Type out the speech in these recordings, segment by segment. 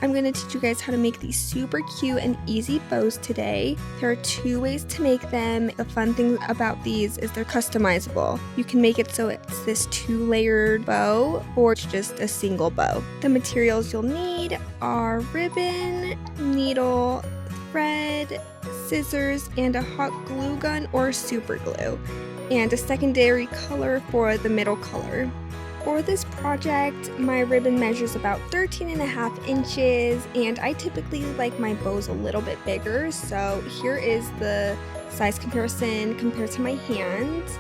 I'm going to teach you guys how to make these super cute and easy bows today. There are 2 ways to make them. The fun thing about these is they're customizable. You can make it so it's this 2-layered bow or it's just a single bow. The materials you'll need are ribbon, needle, thread, scissors, and a hot glue gun or super glue, and a secondary color for the middle color. For this project, my ribbon measures about 13.5 inches, and I typically like my bows a little bit bigger, so here is the size comparison compared to my hands.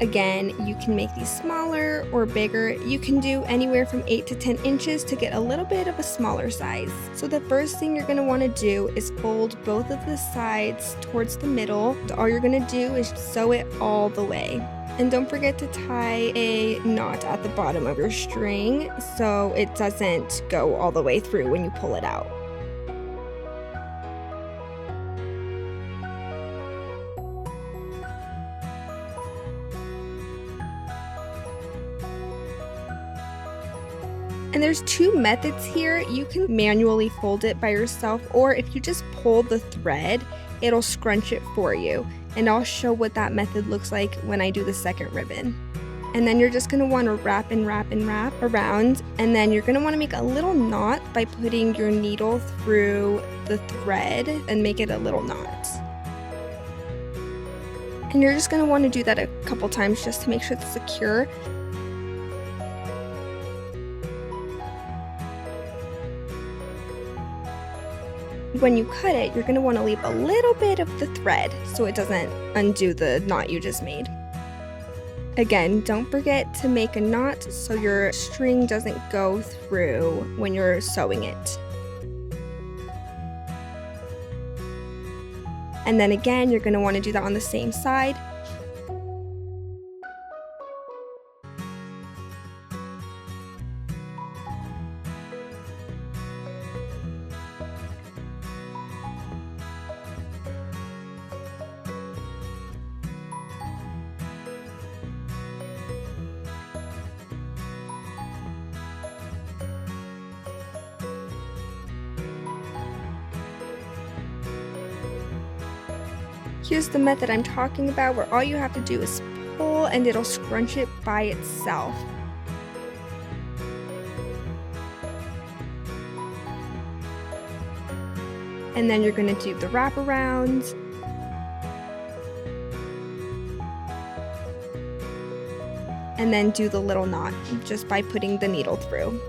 Again, you can make these smaller or bigger. You can do anywhere from 8 to 10 inches to get a little bit of a smaller size. So the first thing you're going to want to do is fold both of the sides towards the middle. All you're going to do is sew it all the way. And don't forget to tie a knot at the bottom of your string so it doesn't go all the way through when you pull it out. And there's 2 methods here. You can manually fold it by yourself, or if you just pull the thread, it'll scrunch it for you. And I'll show what that method looks like when I do the second ribbon. And then you're just going to want to wrap and wrap and wrap around, and then you're going to want to make a little knot by putting your needle through the thread and make it a little knot. And you're just going to want to do that a couple times just to make sure it's secure. When you cut it, you're going to want to leave a little bit of the thread so it doesn't undo the knot you just made. Again, don't forget to make a knot so your string doesn't go through when you're sewing it. And then again, you're going to want to do that on the same side. Here's the method I'm talking about, where all you have to do is pull and it'll scrunch it by itself. And then you're going to do the wraparound. And then do the little knot just by putting the needle through.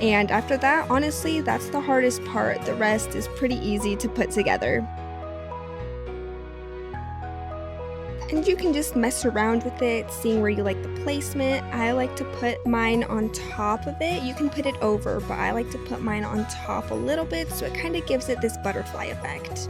And after that, honestly, that's the hardest part. The rest is pretty easy to put together. And you can just mess around with it, seeing where you like the placement. I like to put mine on top of it. You can put it over, but I like to put mine on top a little bit so it kind of gives it this butterfly effect.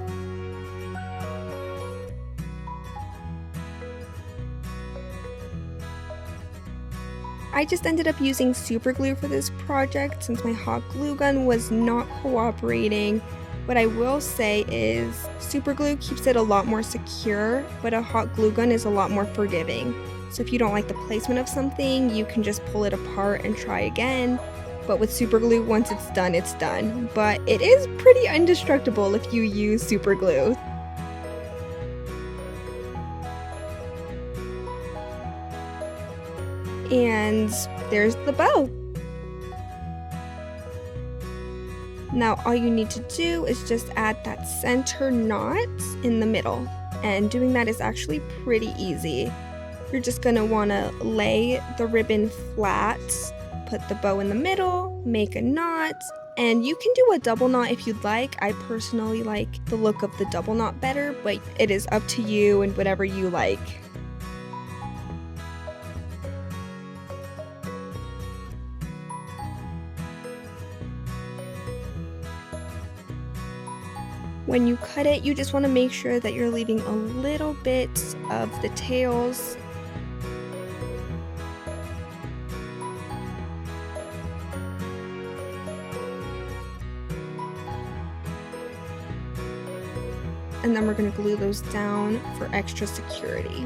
I just ended up using super glue for this project since my hot glue gun was not cooperating. What I will say is super glue keeps it a lot more secure, but a hot glue gun is a lot more forgiving. So if you don't like the placement of something, you can just pull it apart and try again. But with super glue, once it's done, it's done. But it is pretty indestructible if you use super glue. And there's the bow. Now all you need to do is just add that center knot in the middle, and doing that is actually pretty easy. You're just going to want to lay the ribbon flat, put the bow in the middle, make a knot, and you can do a double knot if you'd like. I personally like the look of the double knot better, but it is up to you and whatever you like. When you cut it, you just want to make sure that you're leaving a little bit of the tails. And then we're going to glue those down for extra security.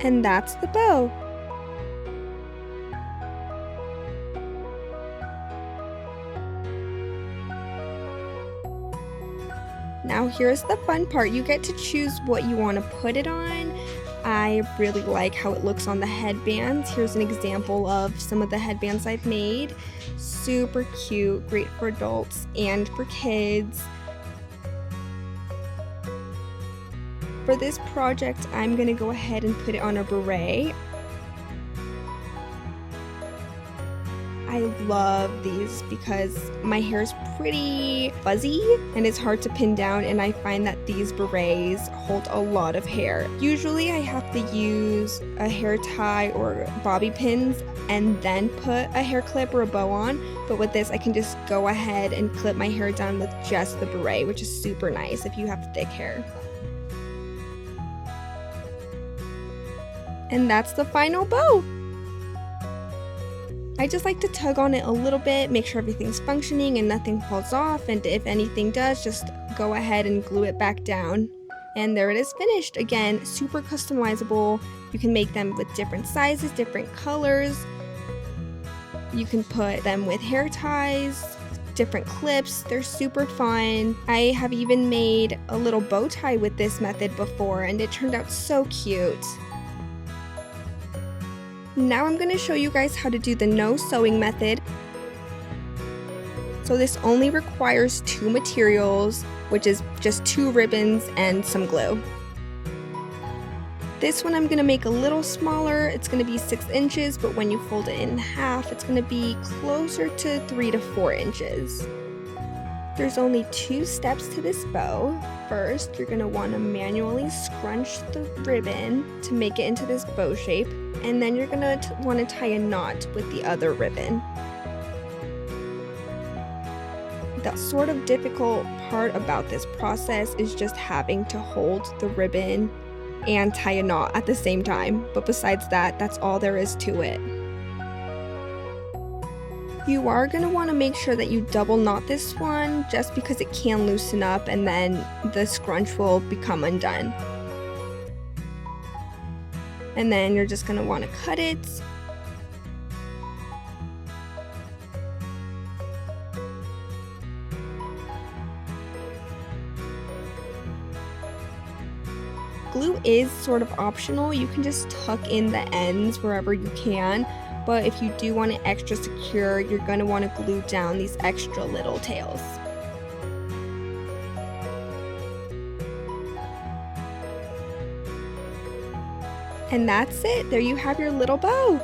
And that's the bow. Now here's the fun part. You get to choose what you want to put it on. I really like how it looks on the headbands. Here's an example of some of the headbands I've made. Super cute, great for adults and for kids. For this project, I'm going to go ahead and put it on a beret. I love these because my hair is pretty fuzzy and it's hard to pin down, and I find that these berets hold a lot of hair. Usually I have to use a hair tie or bobby pins and then put a hair clip or a bow on, but with this I can just go ahead and clip my hair down with just the beret, which is super nice if you have thick hair. And that's the final bow. I just like to tug on it a little bit, make sure everything's functioning and nothing falls off, and if anything does, just go ahead and glue it back down. And there it is, finished. Again, super customizable. You can make them with different sizes, different colors. You can put them with hair ties, different clips. They're super fun. I have even made a little bow tie with this method before, and it turned out so cute. Now I'm going to show you guys how to do the no sewing method. So this only requires 2 materials, which is just 2 ribbons and some glue. This one I'm going to make a little smaller. It's going to be 6 inches, but when you fold it in half, it's going to be closer to 3 to 4 inches. There's only 2 steps to this bow. First, you're going to want to manually scrunch the ribbon to make it into this bow shape, and then you're going to want to tie a knot with the other ribbon. The sort of difficult part about this process is just having to hold the ribbon and tie a knot at the same time, but besides that, that's all there is to it. You are going to want to make sure that you double knot this one, just because it can loosen up and then the scrunch will become undone. And then you're just going to want to cut it. Glue is sort of optional. You can just tuck in the ends wherever you can. But if you do want it extra secure, you're going to want to glue down these extra little tails. And that's it. There you have your little bow.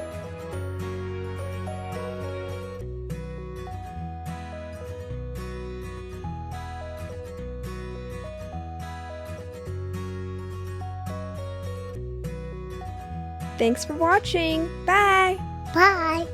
Thanks for watching. Bye! Bye.